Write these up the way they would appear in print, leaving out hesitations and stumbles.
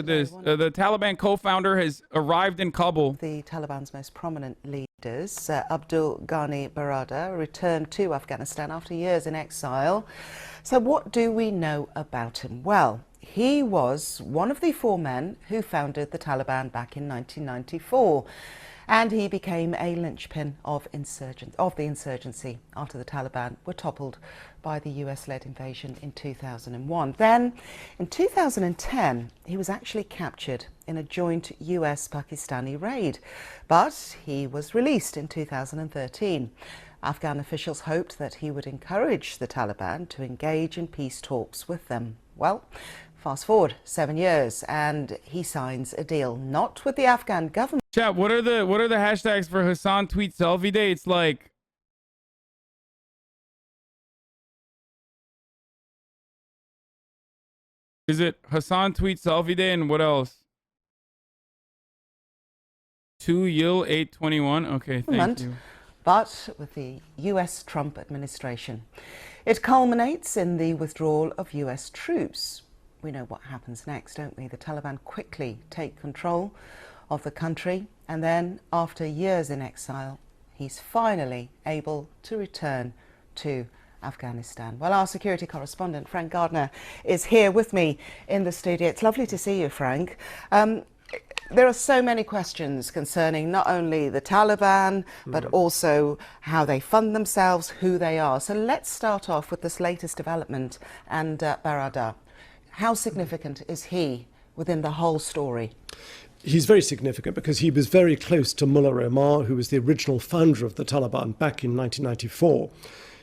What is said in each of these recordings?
this. The Taliban co-founder has arrived in Kabul. The Taliban's most prominent leaders, Abdul Ghani Baradar, returned to Afghanistan after years in exile. So what do we know about him? Well, he was one of the 4 men who founded the Taliban back in 1994. And he became a linchpin of the insurgency after the Taliban were toppled by the US-led invasion in 2001. Then, in 2010, he was actually captured in a joint US-Pakistani raid, but he was released in 2013. Afghan officials hoped that he would encourage the Taliban to engage in peace talks with them. Well, fast forward 7 years, and he signs a deal, not with the Afghan government. Chat, what are the hashtags for Hasan tweet selfie day? It's like, is it Hasan tweet selfie day and what else? 2Yil821. Okay, thank you. But with the US Trump administration, it culminates in the withdrawal of US troops. We know what happens next, don't we? The Taliban quickly take control of the country, and then after years in exile, he's finally able to return to Afghanistan. Well, our security correspondent, Frank Gardner, is here with me in the studio. It's lovely to see you, Frank. There are so many questions concerning not only the Taliban, but also how they fund themselves, who they are. So let's start off with this latest development and Baradar. How significant is he within the whole story? He's very significant because he was very close to Mullah Omar, who was the original founder of the Taliban back in 1994.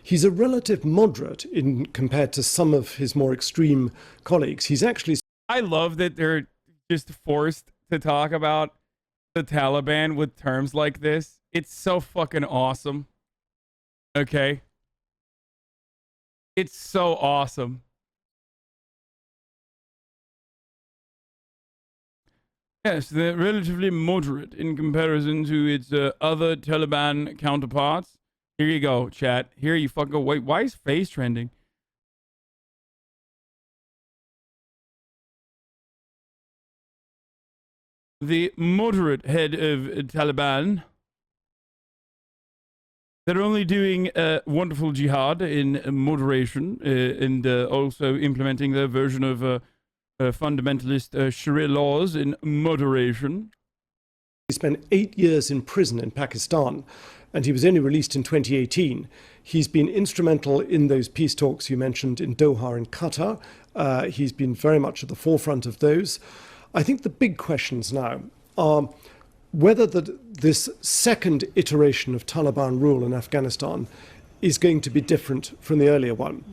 He's a relative moderate compared to some of his more extreme colleagues. He's actually... I love that they're just forced to talk about the Taliban with terms like this. It's so fucking awesome. Okay? It's so awesome. Yes, they're relatively moderate in comparison to its other Taliban counterparts. Here you go, chat. Here you fucking go. Wait, why is face trending? The moderate head of Taliban. They're only doing wonderful jihad in moderation and also implementing their version of fundamentalist Sharia laws in moderation. He spent 8 years in prison in Pakistan, and he was only released in 2018. He's been instrumental in those peace talks you mentioned in Doha and Qatar. He's been very much at the forefront of those. I think the big questions now are whether this second iteration of Taliban rule in Afghanistan is going to be different from the earlier one.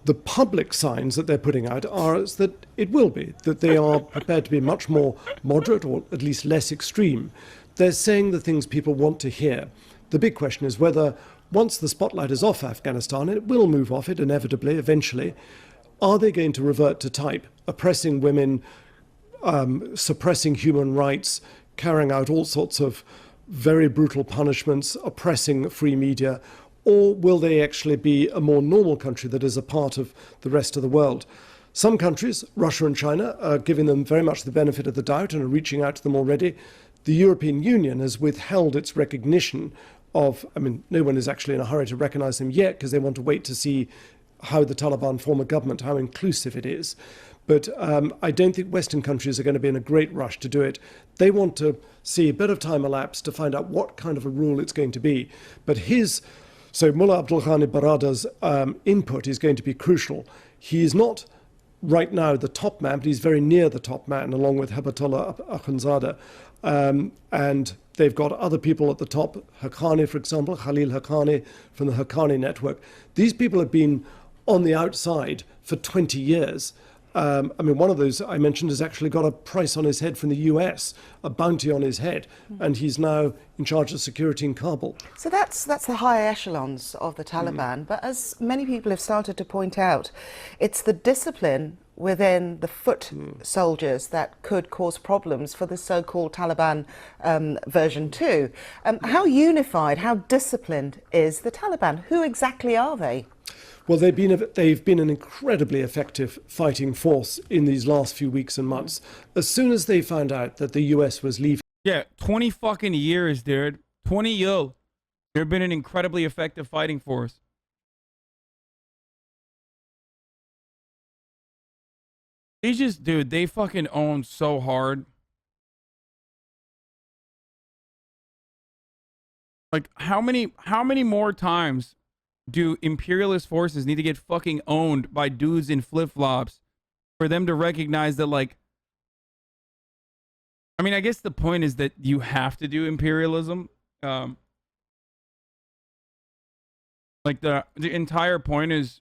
The public signs that they're putting out are that it will be, that they are prepared to be much more moderate or at least less extreme. They're saying the things people want to hear. The big question is whether once the spotlight is off Afghanistan, and it will move off it inevitably, eventually, are they going to revert to type, oppressing women, suppressing human rights, carrying out all sorts of very brutal punishments, oppressing free media, or will they actually be a more normal country that is a part of the rest of the world? Some countries, Russia and China, are giving them very much the benefit of the doubt and are reaching out to them already. The European Union has withheld its recognition of, I mean, no one is actually in a hurry to recognize them yet because they want to wait to see how the Taliban form a government, how inclusive it is. But I don't think Western countries are going to be in a great rush to do it. They want to see a bit of time elapse to find out what kind of a rule it's going to be. But so Mullah Abdul Ghani Baradar's input is going to be crucial. He is not right now the top man, but he's very near the top man, along with Habatullah Akhundzada. And they've got other people at the top, Haqqani, for example, Khalil Haqqani from the Haqqani network. These people have been on the outside for 20 years. I mean, one of those I mentioned has actually got a price on his head from the US, a bounty on his head, and he's now in charge of security in Kabul. So that's the higher echelons of the Taliban. But as many people have started to point out, it's the discipline within the foot soldiers that could cause problems for the so-called Taliban version 2. How unified, how disciplined is the Taliban? Who exactly are they? Well, they've been an incredibly effective fighting force in these last few weeks and months. As soon as they found out that the US was leaving... Yeah, 20 fucking years, dude. 20 years. They've been an incredibly effective fighting force. They just, dude, they fucking own so hard. Like, how many more times do imperialist forces need to get fucking owned by dudes in flip-flops for them to recognize that, like, I mean, I guess the point is that you have to do imperialism. Like, the entire point is,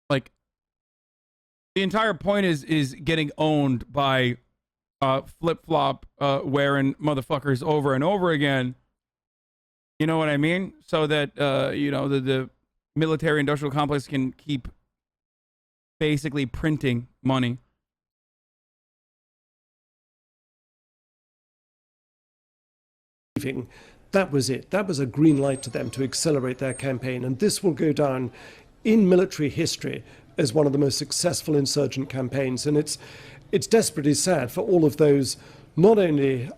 like, the entire point is getting owned by flip-flop wearing motherfuckers over and over again. You know what I mean? So that, you know, the military industrial complex can keep basically printing money. That was it. That was a green light to them to accelerate their campaign. And this will go down in military history as one of the most successful insurgent campaigns. And it's desperately sad for all of those, not only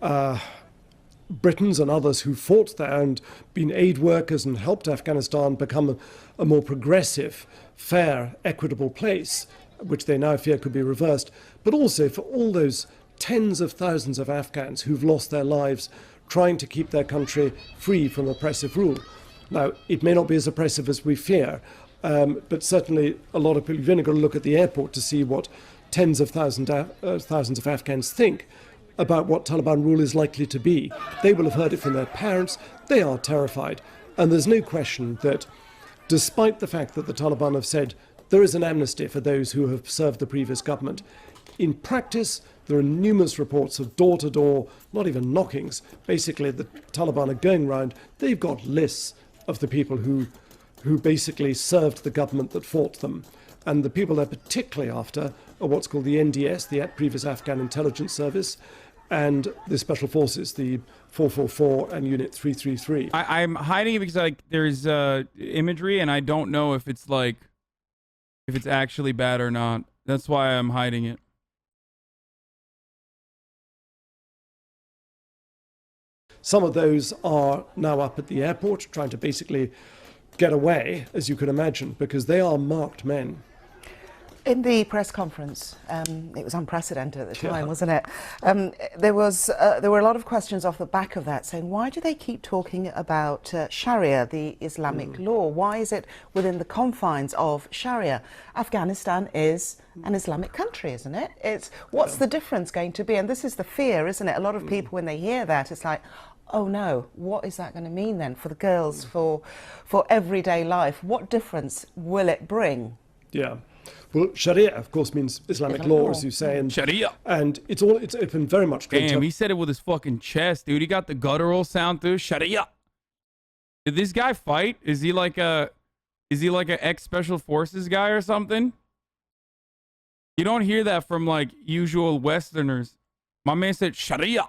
Britons and others who fought there and been aid workers and helped Afghanistan become a more progressive, fair, equitable place, which they now fear could be reversed, but also for all those tens of thousands of Afghans who've lost their lives trying to keep their country free from oppressive rule. Now, it may not be as oppressive as we fear, but certainly a lot of people, you've only got to look at the airport to see what tens of thousands of Afghans think about what Taliban rule is likely to be. They will have heard it from their parents. They are terrified. And there's no question that despite the fact that the Taliban have said there is an amnesty for those who have served the previous government, in practice, there are numerous reports of door-to-door, not even knockings. Basically, the Taliban are going round. They've got lists of the people who basically served the government that fought them. And the people they're particularly after are what's called the NDS, the previous Afghan Intelligence Service, and the Special Forces, the 444 and Unit 333. I'm hiding it because, like, there's imagery, and I don't know if it's, like, if it's actually bad or not. That's why I'm hiding it. Some of those are now up at the airport trying to basically get away, as you can imagine, because they are marked men. In the press conference, it was unprecedented at the time, wasn't it? There were a lot of questions off the back of that saying, why do they keep talking about Sharia, the Islamic law? Why is it within the confines of Sharia? Afghanistan is an Islamic country, isn't it? What's the difference going to be? And this is the fear, isn't it? A lot of people, when they hear that, it's like, oh no, what is that going to mean then for the girls, for everyday life? What difference will it bring? Yeah. Well, Sharia, of course, means Islamic law, as you say. And, Sharia. And it's been very much... Damn, he said it with his fucking chest, dude. He got the guttural sound through. Sharia. Did this guy fight? Is he like a ex-Special Forces guy or something? You don't hear that from, like, usual Westerners. My man said Sharia.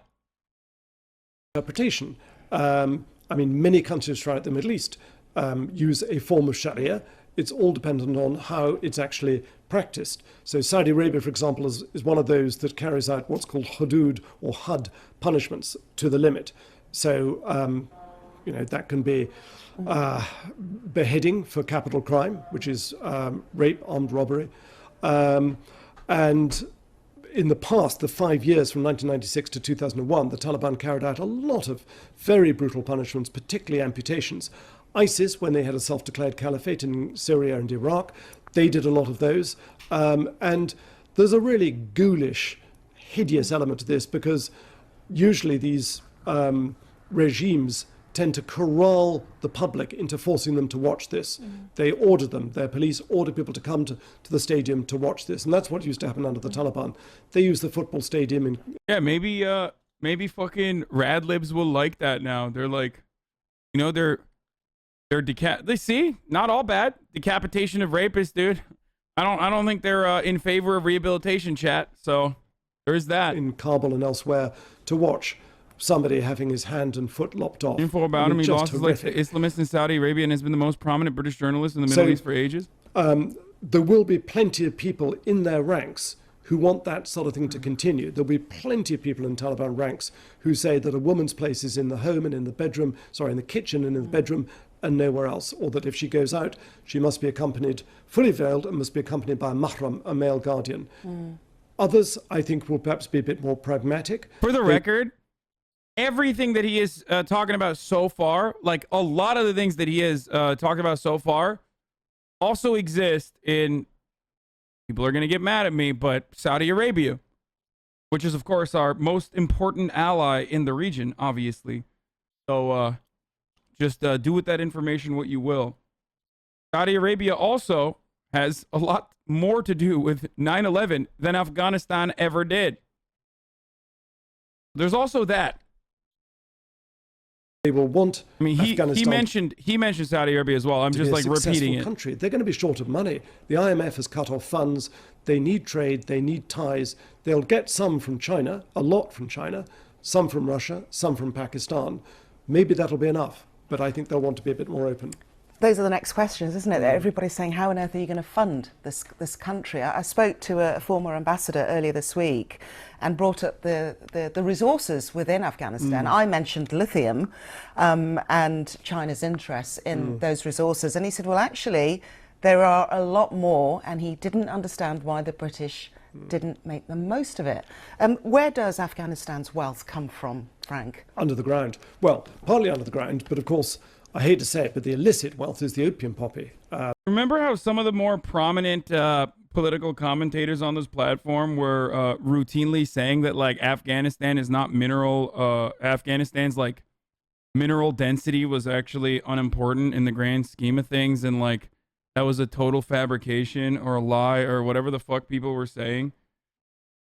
Interpretation. I mean, many countries throughout the Middle East use a form of Sharia. It's all dependent on how it's actually practiced. So Saudi Arabia, for example, is one of those that carries out what's called hudud or HUD punishments to the limit. So, you know, that can be beheading for capital crime, which is rape, armed robbery. And in the past, the 5 years from 1996 to 2001, the Taliban carried out a lot of very brutal punishments, particularly amputations. ISIS, when they had a self-declared caliphate in Syria and Iraq, they did a lot of those. And there's a really ghoulish, hideous element to this because usually these regimes tend to corral the public into forcing them to watch this. They order them, their police order people to come to the stadium to watch this. And that's what used to happen under the Taliban. They use the football stadium in... Yeah, maybe fucking rad libs will like that now. They're like, you know, they see, not all bad. Decapitation of rapists, dude. I don't think they're in favor of rehabilitation, chat. So there's that. In Kabul and elsewhere to watch somebody having his hand and foot lopped off. Info about him. He lost his life to Islamists in Saudi Arabia and has been the most prominent British journalist in the Middle East for ages. There will be plenty of people in their ranks who want that sort of thing to continue. There'll be plenty of people in Taliban ranks who say that a woman's place is in the home and in the bedroom, in the kitchen and in the bedroom and nowhere else, or that if she goes out, she must be accompanied, fully veiled, and must be accompanied by a mahram, a male guardian. Others, I think, will perhaps be a bit more pragmatic. For the record, everything that he is talking about so far, like a lot of the things that he is talking about so far, also exist in, people are going to get mad at me, but Saudi Arabia, which is, of course, our most important ally in the region, obviously. So just do with that information what you will. Saudi Arabia also has a lot more to do with 9/11 than Afghanistan ever did. There's also that. They will want Afghanistan. He mentioned Saudi Arabia as well. I'm just like repeating it. Country. They're going to be short of money. The IMF has cut off funds. They need trade. They need ties. They'll get some from China, a lot from China, some from Russia, some from Pakistan. Maybe that'll be enough, but I think they'll want to be a bit more open. Those are the next questions, isn't it? Everybody's saying, how on earth are you going to fund this country? I spoke to a former ambassador earlier this week and brought up the resources within Afghanistan. I mentioned lithium and China's interests in those resources. And he said, well, actually, there are a lot more, and he didn't understand why the British didn't make the most of it. Where does Afghanistan's wealth come from, Frank? Under the ground. Well, partly under the ground, but of course, I hate to say it, but the illicit wealth is the opium poppy. Remember how some of the more prominent political commentators on this platform were routinely saying that like Afghanistan is not mineral, Afghanistan's like mineral density was actually unimportant in the grand scheme of things, and like that was a total fabrication or a lie or whatever the fuck people were saying.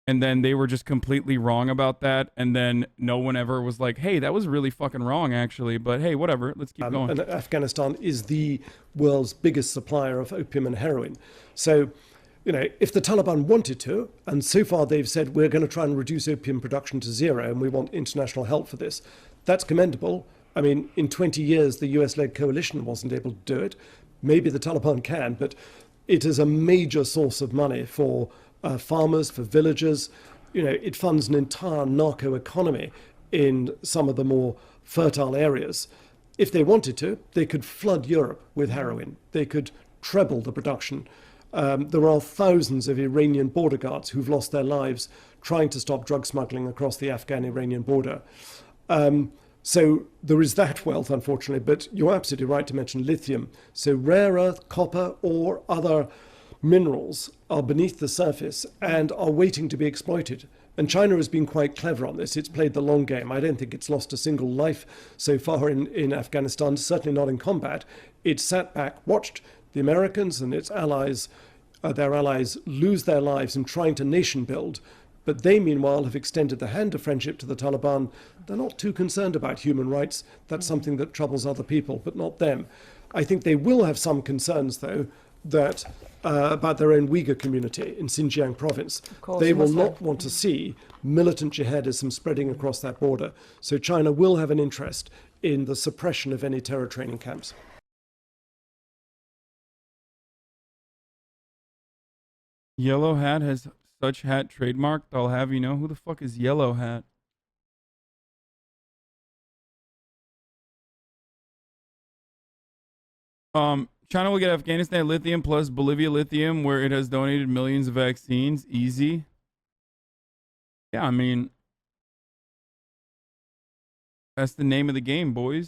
And then they were just completely wrong about that. And then no one ever was like, hey, that was really fucking wrong, actually. But hey, whatever, let's keep going. And Afghanistan is the world's biggest supplier of opium and heroin. So, you know, if the Taliban wanted to, and so far they've said, we're going to try and reduce opium production to zero and we want international help for this, that's commendable. I mean, in 20 years, the US-led coalition wasn't able to do it. Maybe the Taliban can, but it is a major source of money for farmers, for villagers. You know, it funds an entire narco economy in some of the more fertile areas. If they wanted to, they could flood Europe with heroin. They could treble the production. There are thousands of Iranian border guards who've lost their lives trying to stop drug smuggling across the Afghan-Iranian border. So there is that wealth, unfortunately, but you're absolutely right to mention lithium. So rare earth, copper, or other minerals are beneath the surface and are waiting to be exploited. And China has been quite clever on this. It's played the long game. I don't think it's lost a single life so far in Afghanistan, certainly not in combat. It sat back, watched the Americans and its allies, their allies, lose their lives in trying to nation build. But they, meanwhile, have extended the hand of friendship to the Taliban. They're not too concerned about human rights. That's something that troubles other people, but not them. I think they will have some concerns, though, that about their own Uyghur community in Xinjiang province. They will not want to see militant jihadism spreading across that border. So China will have an interest in the suppression of any terror training camps. Yellow Hat has such hat trademarked. I'll have you know. Who the fuck is Yellow Hat? China will get Afghanistan lithium plus Bolivia lithium, where it has donated millions of vaccines. Easy. Yeah, I mean, that's the name of the game, boys.